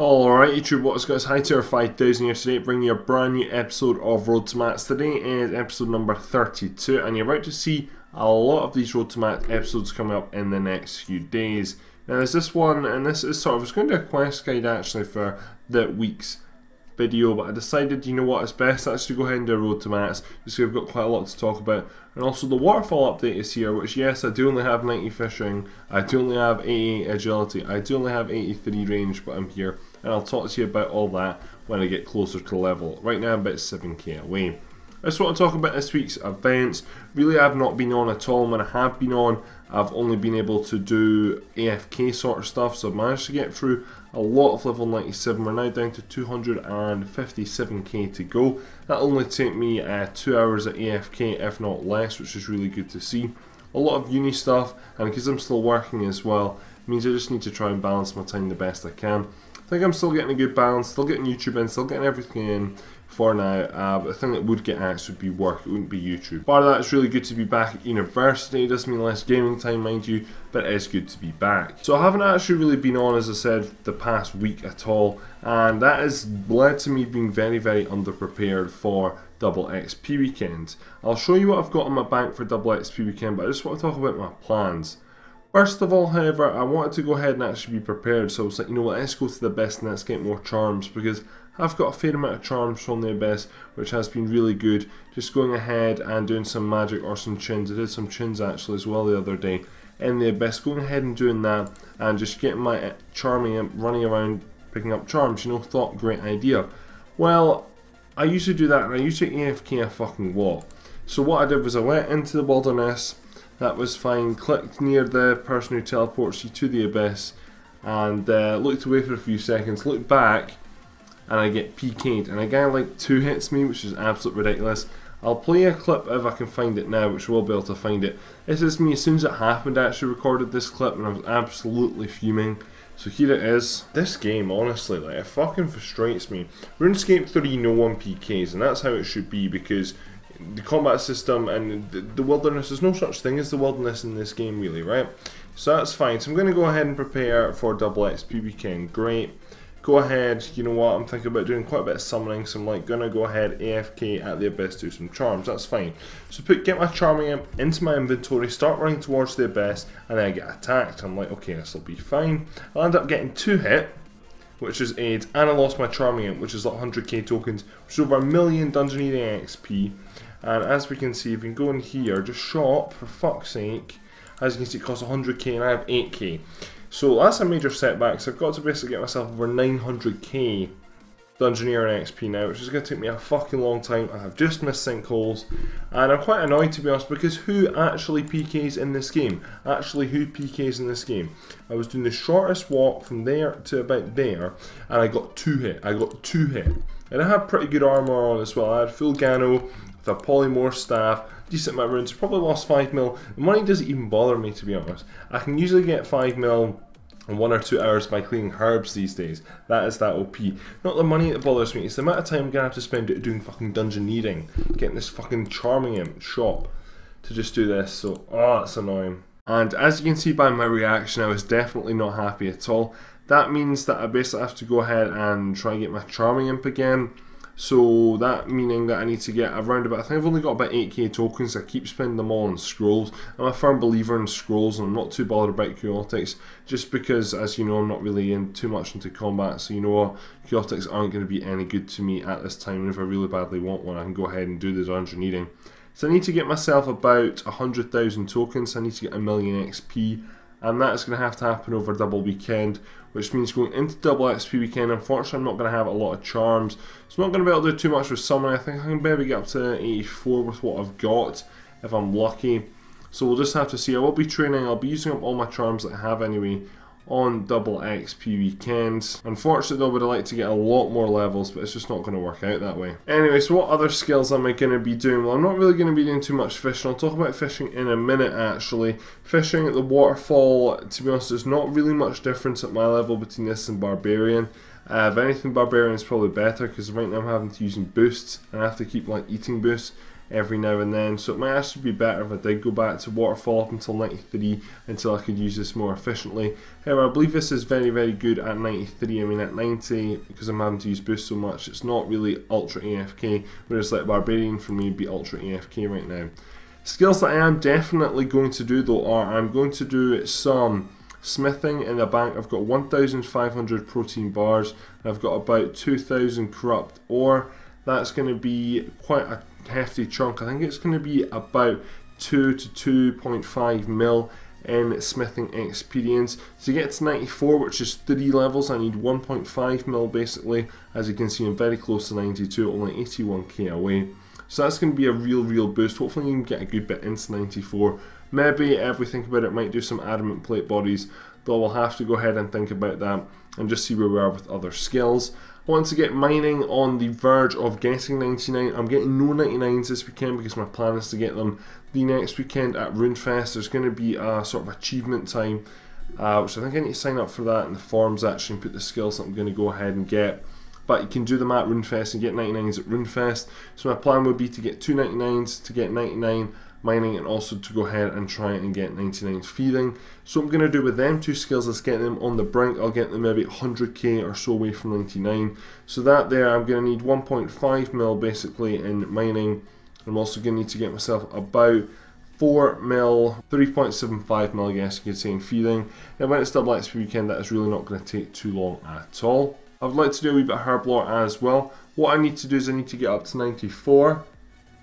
Alright YouTube, what's going on? It's Hightower 5000 here today, bringing you a brand new episode of Road to Mats. Today is episode number 32, and you're about to see a lot of these Road to Mats episodes coming up in the next few days. Now there's this one, and this is I was going to do a quest guide actually for the week's video, but I decided, you know what, it's best actually go ahead and do a Road to Mats, just so we've got quite a lot to talk about. And also the Waterfall update is here, which yes, I do only have 90 fishing, I do only have 88 agility, I do only have 83 range, but I'm here, and I'll talk to you about all that when I get closer to the level. Right now I'm about 7k away. I just want to talk about this week's events. Really, I've not been on at all. When I have been on, I've only been able to do AFK sort of stuff, so I've managed to get through a lot of level 97. We're now down to 257k to go. That'll only take me 2 hours at AFK, if not less, which is really good to see. A lot of uni stuff, and because I'm still working as well, it means I just need to try and balance my time the best I can. I think I'm still getting a good balance, still getting YouTube in, still getting everything in for now, but the thing that would get axed would be work, it wouldn't be YouTube. Part of that, it's really good to be back at university. It doesn't mean less gaming time, mind you, but it is good to be back. So I haven't actually really been on, as I said, the past week at all, and that has led to me being very, very underprepared for double XP weekend. I'll show you what I've got in my bank for double XP weekend, but I just want to talk about my plans. First of all, however, I wanted to go ahead and actually be prepared, so I was like, you know what, let's go to the Abyss and let's get more charms, because I've got a fair amount of charms from the Abyss, which has been really good. Just going ahead and doing some magic or some chins. I did some chins actually as well the other day in the Abyss, going ahead and doing that and just getting my charming imp running around picking up charms, you know, thought great idea. Well, I used to do that and I used to AFK a fucking lot. So what I did was I went into the wilderness. That was fine, clicked near the person who teleports you to the Abyss and looked away for a few seconds, looked back, and I get PK'd, and a guy like 2 hits me, which is absolutely ridiculous. I'll play a clip if I can find it now, which we'll be able to find it. This is me as soon as it happened. I actually recorded this clip and I was absolutely fuming. So here it is. This game, honestly, like, it fucking frustrates me. Runescape 3, no one PKs, and that's how it should be, because the combat system and the wilderness, there's no such thing as the wilderness in this game really, right? So that's fine. So I'm going to go ahead and prepare for double XP weekend. Great. Go ahead, you know what, I'm thinking about doing quite a bit of summoning, so I'm like going to go ahead AFK at the Abyss, do some charms, that's fine. So get my charming imp into my inventory, start running towards the Abyss, and then I get attacked. I'm like, okay, this will be fine. I'll end up getting 2 hit, which is AIDS, and I lost my charming imp, which is like 100k tokens, which is over 1 million dungeoneering XP. And as we can see, if we can go in here, just shop, for fuck's sake, as you can see it costs 100k and I have 8k. So that's a major setback, so I've got to basically get myself over 900k dungeoneering XP now, which is going to take me a fucking long time. I have just missed sinkholes, and I'm quite annoyed to be honest, because who actually PKs in this game? Actually, who PKs in this game? I was doing the shortest walk from there to about there, and I got 2 hit. I got 2 hit. And I had pretty good armor on as well. I had full Gano with a polymorph staff, decent amount of runes. Probably lost 5 mil. The money doesn't even bother me, to be honest. I can usually get 5 mil in 1 or 2 hours by cleaning herbs these days. That is that OP. Not the money that bothers me, it's the amount of time I'm going to have to spend doing fucking dungeoneering, getting this fucking charming imp shop to just do this. So, oh, that's annoying. And as you can see by my reaction, I was definitely not happy at all. That means that I basically have to go ahead and try and get my charming imp again. So that meaning that I need to get around about, I think I've only got about 8k tokens. I keep spending them all on scrolls. I'm a firm believer in scrolls, and I'm not too bothered about chaotics, just because, as you know, I'm not really too much into combat, so you know what, chaotics aren't going to be any good to me at this time, and if I really badly want one, I can go ahead and do the dungeoneering. So I need to get myself about 100,000 tokens, I need to get 1 million XP, and that's going to have to happen over double weekend, which means going into double XP weekend, unfortunately I'm not going to have a lot of charms, so I'm not going to be able to do too much with summoning. I think I can maybe get up to 84 with what I've got, if I'm lucky. So we'll just have to see. I will be training, I'll be using up all my charms that I have anyway on double XP weekends. Unfortunately though, I would have liked to get a lot more levels, but it's just not going to work out that way. Anyway, so what other skills am I going to be doing? Well, I'm not really going to be doing too much fishing. I'll talk about fishing in a minute actually. Fishing at the Waterfall, to be honest, there's not really much difference at my level between this and Barbarian. If anything, Barbarian is probably better, because right now I'm having to use boosts, and I have to keep like eating boosts every now and then, so it might actually be better if I did go back to Waterfall up until 93 until I could use this more efficiently. However, I believe this is very, very good at 93. I mean, at 90, because I'm having to use boost so much, it's not really ultra AFK, whereas like Barbarian for me would be ultra AFK right now. Skills that I am definitely going to do though are, I'm going to do some smithing in the bank. I've got 1,500 protein bars, and I've got about 2,000 corrupt ore. That's going to be quite a hefty chunk. I think it's going to be about 2 to 2.5 mil in smithing experience. To get to 94, which is 3 levels, I need 1.5 mil basically. As you can see, I'm very close to 92, only 81k away. So that's going to be a real boost. Hopefully you can get a good bit into 94. Maybe if we think about it, might do some adamant plate bodies, though we'll have to go ahead and think about that and just see where we are with other skills. I want to get mining on the verge of getting 99. I'm getting no 99s this weekend because my plan is to get them the next weekend at Runefest. There's going to be a sort of achievement time, which I think I need to sign up for that in the forums actually and put the skills that I'm going to go ahead and get. But you can do them at Runefest and get 99s at Runefest. So my plan would be to get 2 99s, to get 99 mining, and also to go ahead and try and get 99 feeding. So what I'm going to do with them 2 skills is get them on the brink. I'll get them maybe 100k or so away from 99. So that there, I'm going to need 1.5 mil basically in mining. I'm also going to need to get myself about 4 mil, 3.75 mil I guess you could say in feeding. And when it's double XP weekend, that is really not going to take too long at all. I'd like to do a wee bit of herb lore as well. What I need to do is I need to get up to 94.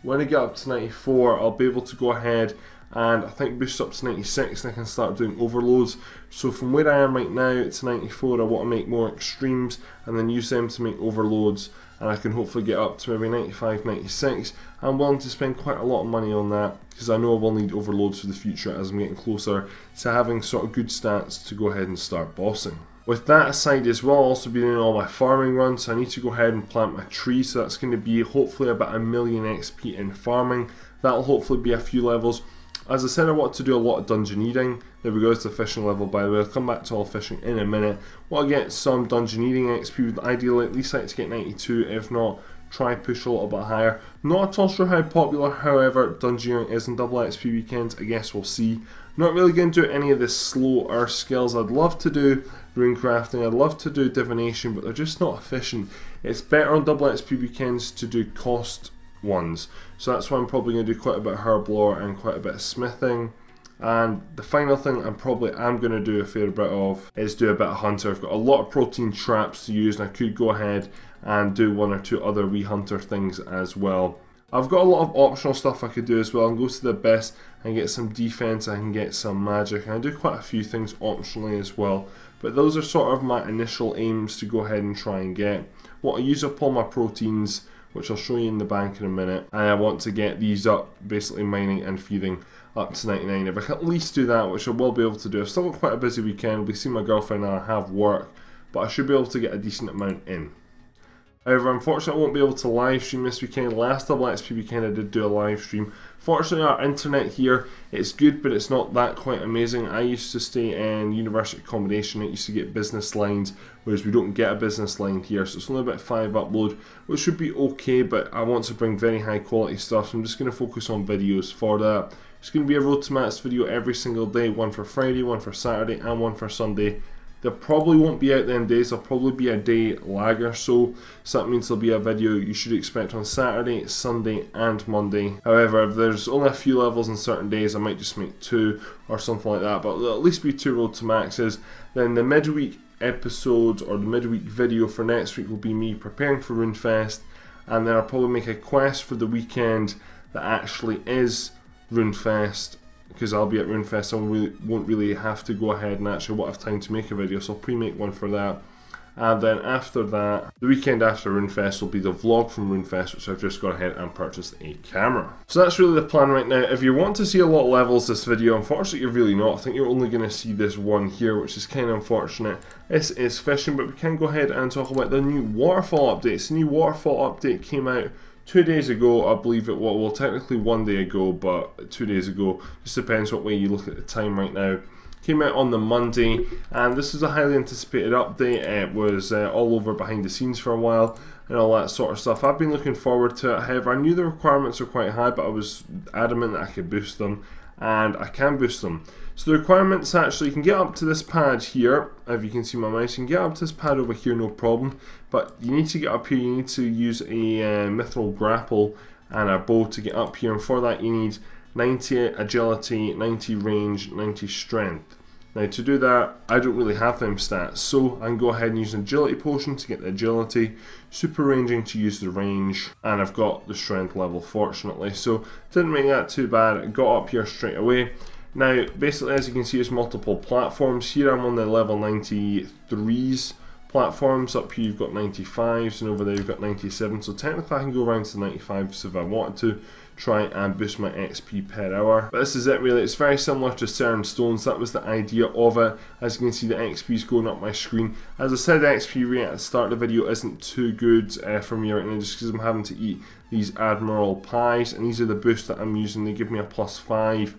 When I get up to 94, I'll be able to go ahead and I think boost up to 96 and I can start doing overloads. So from where I am right now to 94, I want to make more extremes and then use them to make overloads, and I can hopefully get up to maybe 95, 96. I'm willing to spend quite a lot of money on that because I know I will need overloads for the future as I'm getting closer to having sort of good stats to go ahead and start bossing. With that aside as well, I'll also be doing all my farming runs, so I need to go ahead and plant my tree, so that's going to be hopefully about 1 million XP in farming. That'll hopefully be a few levels. As I said, I want to do a lot of dungeoneering. There we go, it's the fishing level by the way. I'll come back to all fishing in a minute. Well, I get some dungeoneering XP, ideally at least I like to get 92, if not, try push a little bit higher. Not at all sure how popular, however, dungeoneering is in double XP weekends. I guess we'll see. Not really going to do any of the slow earth skills. I'd love to do rune crafting, I'd love to do divination, but they're just not efficient. It's better on double XP weekends to do cost ones. So that's why I'm probably going to do quite a bit of herb lore and quite a bit of smithing. And the final thing I'm going to do a fair bit of is do a bit of hunter. I've got a lot of protein traps to use and I could go ahead and do 1 or 2 other wee hunter things as well. I've got a lot of optional stuff I could do as well, and go to the best and get some defense, I can get some magic, and I do quite a few things optionally as well. But those are sort of my initial aims to go ahead and try and get. What I use up all my proteins, which I'll show you in the bank in a minute, and I want to get these up, basically mining and feeding up to 99. If I can at least do that, which I will be able to do. I've still got quite a busy weekend, we see my girlfriend and I have work, but I should be able to get a decent amount in. However, unfortunately I won't be able to live stream this weekend. Last double XP weekend I did do a live stream. Fortunately our internet here, it's good but it's not that quite amazing. I used to stay in university accommodation, I used to get business lines, whereas we don't get a business line here, so it's only about 5 upload, which should be okay, but I want to bring very high quality stuff, so I'm just going to focus on videos for that. It's going to be a Road to Max video every single day, one for Friday, one for Saturday and one for Sunday. They probably won't be out them days, they'll probably be a day lag or so that means there'll be a video you should expect on Saturday, Sunday and Monday. However, if there's only a few levels on certain days, I might just make 2 or something like that, but there'll at least be 2 Road to Maxes. Then the midweek episode or the midweek video for next week will be me preparing for Runefest, and then I'll probably make a quest for the weekend that actually is Runefest, because I'll be at Runefest, so I won't really have to go ahead and actually won't have time to make a video, so I'll pre-make one for that. And then after that, the weekend after Runefest will be the vlog from Runefest, which I've just gone ahead and purchased a camera. So that's really the plan right now. If you want to see a lot of levels this video, unfortunately you're really not. I think you're only going to see this one here, which is kind of unfortunate. This is fishing, but we can go ahead and talk about the new Waterfall updates. The new Waterfall update came out 2 days ago, I believe it was, well technically 1 day ago, but 2 days ago, just depends what way you look at the time right now. Came out on the Monday, and this is a highly anticipated update. It was all over behind the scenes for a while and all that sort of stuff. I've been looking forward to it. However, I knew the requirements were quite high, but I was adamant that I could boost them, and I can boost them. So the requirements, actually, you can get up to this pad here. If you can see my mouse, you can get up to this pad over here, no problem. But you need to get up here, you need to use a mithril grapple and a bow to get up here, and for that you need 90 agility, 90 range, 90 strength. Now to do that, I don't really have them stats, so I can go ahead and use an agility potion to get the agility, super ranging to use the range, and I've got the strength level fortunately, so didn't make that too bad. I got up here straight away. Now basically, as you can see, there's multiple platforms. Here I'm on the level 93s platforms. Up here you've got 95s, and over there you've got 97, so technically I can go around to 95s if I wanted to try and boost my XP per hour. But this is it really. It's very similar to Cern Stones. That was the idea of it. As you can see, the XP is going up my screen. As I said, the XP rate at the start of the video isn't too good for me right now, just because I'm having to eat these Admiral Pies, and these are the boosts that I'm using. They give me a +5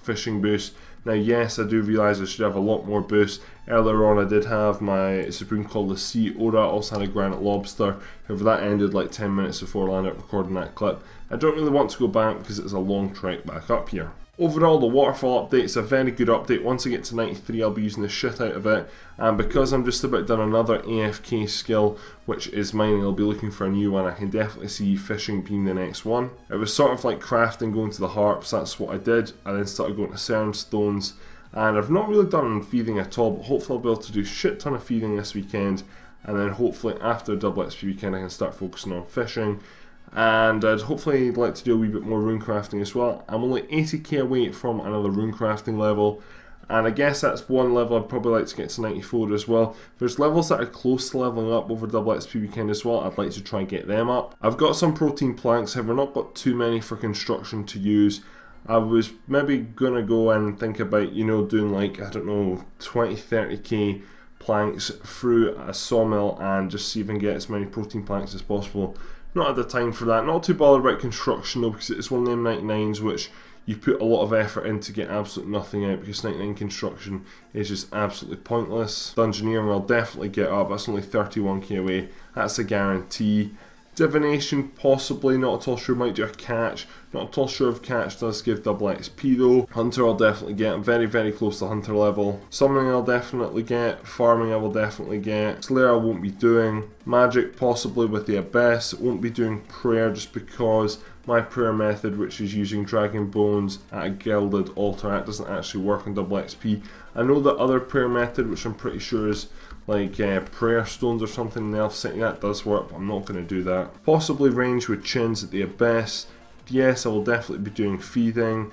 fishing boost. Now yes, I do realise I should have a lot more boosts. Earlier on I did have my Supreme Call the Sea Aura, also had a Granite Lobster. However, that ended like 10 minutes before I landed up recording that clip. I don't really want to go back because it's a long trek back up here. Overall, the Waterfall update is a very good update. Once I get to 93, I'll be using the shit out of it. And because I'm just about done another AFK skill, which is mining, I'll be looking for a new one. I can definitely see fishing being the next one. It was sort of like crafting, going to the harps. That's what I did. I then started going to Cern Stones. And I've not really done feeding at all, but hopefully I'll be able to do a shit ton of feeding this weekend. And then hopefully after double XP weekend, I can start focusing on fishing. And I'd hopefully like to do a wee bit more rune crafting as well. I'm only 80k away from another rune crafting level, and I guess that's one level I'd probably like to get to 94 as well. There's levels that are close to leveling up over double XP weekend as well. I'd like to try and get them up. I've got some protein planks, however not got too many for construction to use. I was maybe gonna go and think about, you know, doing like, I don't know, 20-30k planks through a sawmill and just see if I can get as many protein planks as possible. Not at the time for that. Not too bothered about construction though, because it's one of them 99s which you put a lot of effort in to get absolutely nothing out, because 99 construction is just absolutely pointless. Dungeoneering I'll definitely get up. That's only 31k away. That's a guarantee. Divination possibly, not at all sure. Might do a catch. Not at all sure if catch does give double XP though. Hunter I'll definitely get. I'm very, very close to hunter level. Summoning I'll definitely get. Farming I will definitely get. Slayer I won't be doing. Magic possibly with the Abyss. Won't be doing prayer just because my prayer method, which is using dragon bones at a gilded altar, that doesn't actually work on double XP. I know the other prayer method, which I'm pretty sure is like prayer stones or something in the Elf City, that does work, but I'm not going to do that. Possibly range with chins at the Abyss. Yes, I will definitely be doing feeding.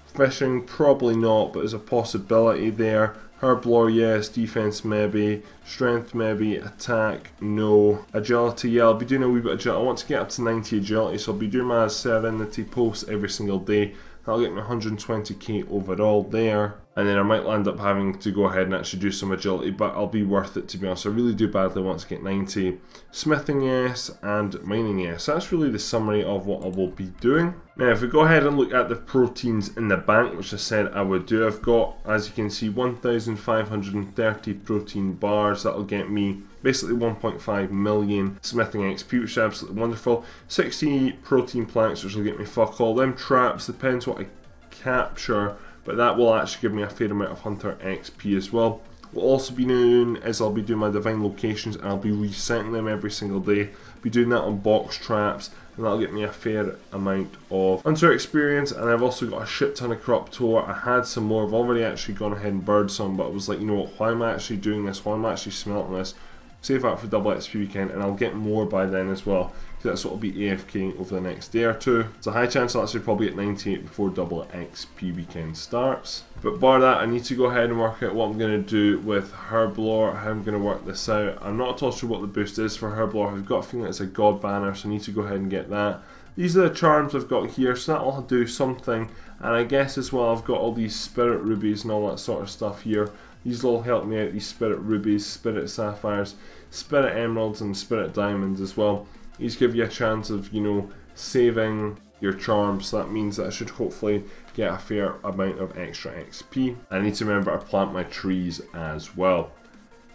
Fishing, probably not, but there's a possibility there. Herblore, yes. Defense, maybe. Strength, maybe. Attack, no. Agility, yeah, I'll be doing a wee bit of agility. I want to get up to 90 agility, so I'll be doing my Serenity posts every single day. That'll get me 120k overall there. And then I might land up having to go ahead and actually do some agility, but I'll be worth it, to be honest. I really do badly want to get 90. Smithing, yes, and mining, yes. That's really the summary of what I will be doing. Now, if we go ahead and look at the proteins in the bank, which I said I would do, I've got, as you can see, 1,530 protein bars. That'll get me basically 1.5 million smithing XP, which is absolutely wonderful. 60 protein planks, which will get me fuck all. Them traps, depends what I capture, but that will actually give me a fair amount of hunter XP as well. What will also be doing is I'll be doing my divine locations, and I'll be resetting them every single day. Be doing that on box traps, and that'll get me a fair amount of hunter experience. And I've also got a shit ton of corrupt ore. I had some more. I've already actually gone ahead and burned some, but I was like, you know what, why am I actually doing this? Why am I actually smelting this? Save that for double XP weekend, and I'll get more by then as well, because that's what will be AFKing over the next day or two. It's a high chance I'll actually probably get 98 before double XP weekend starts. But bar that, I need to go ahead and work out what I'm going to do with Herblore, how I'm going to work this out. I'm not at all sure what the boost is for Herblore. I've got a feeling it's a god banner, so I need to go ahead and get that. These are the charms I've got here, so that'll do something. And I guess as well, I've got all these spirit rubies and all that sort of stuff here. These will help me out, these spirit rubies, spirit sapphires, spirit emeralds and spirit diamonds as well. These give you a chance of, you know, saving your charms, so that means that I should hopefully get a fair amount of extra XP. I need to remember to plant my trees as well.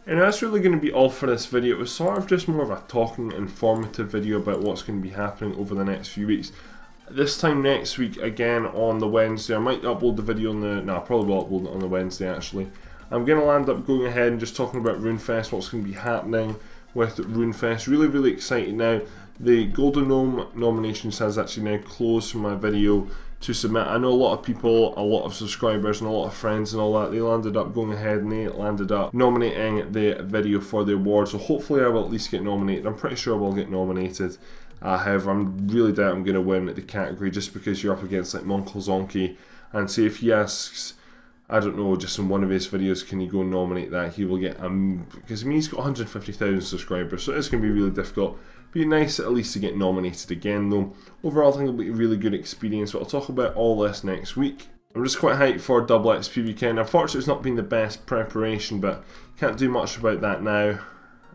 And that's really going to be all for this video. It was sort of just more of a talking, informative video about what's going to be happening over the next few weeks. This time next week, again on the Wednesday, I might upload the video on the... No, I probably will upload it on the Wednesday actually. I'm going to land up going ahead and just talking about Runefest, what's going to be happening with Runefest. Really excited now. The Golden Gnome nominations has actually now closed for my video to submit. I know a lot of people, a lot of subscribers and a lot of friends and all that, they landed up going ahead and they landed up nominating the video for the award. So hopefully I will at least get nominated. I'm pretty sure I will get nominated. However, I'm really doubt I'm going to win the category just because you're up against like Monkel Zonky, and see if he asks, I don't know, just in one of his videos, can you go and nominate that, he will get, because I mean he's got 150,000 subscribers, so it's going to be really difficult. Be nice at least to get nominated again though. Overall I think it'll be a really good experience, but I'll talk about all this next week. I'm just quite hyped for double XP weekend. Unfortunately it's not been the best preparation, but can't do much about that now.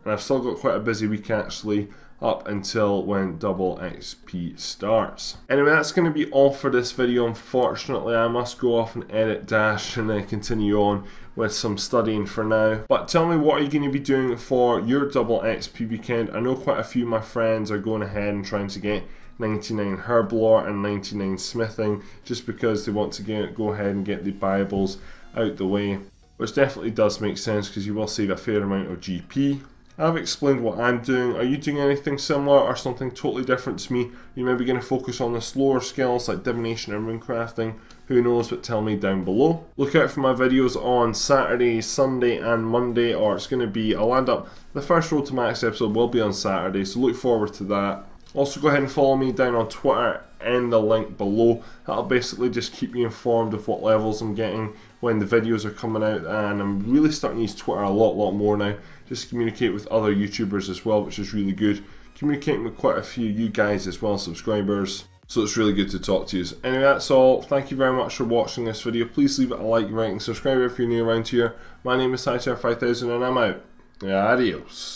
And I've still got quite a busy week actually, up until when double XP starts. Anyway, that's going to be all for this video. Unfortunately, I must go off and edit dash and then continue on with some studying for now. But tell me, what are you going to be doing for your double XP weekend? I know quite a few of my friends are going ahead and trying to get 99 Herblore and 99 Smithing just because they want to go ahead and get the Bibles out the way, which definitely does make sense because you will save a fair amount of GP. I've explained what I'm doing. Are you doing anything similar or something totally different to me? You may be going to focus on the slower skills like divination and runecrafting. Who knows, but tell me down below. Look out for my videos on Saturday, Sunday and Monday, or it's going to be, I'll end up, the first Road to Max episode will be on Saturday, so look forward to that. Also go ahead and follow me down on Twitter and the link below. That'll basically just keep you informed of what levels I'm getting when the videos are coming out, and I'm really starting to use Twitter a lot more now, just to communicate with other YouTubers as well, which is really good. Communicating with quite a few you guys as well, subscribers, so it's really good to talk to you. Anyway, that's all. Thank you very much for watching this video. Please leave it a like, rate and subscribe if you're new around here. My name is Hightower 5000 and I'm out. Adios.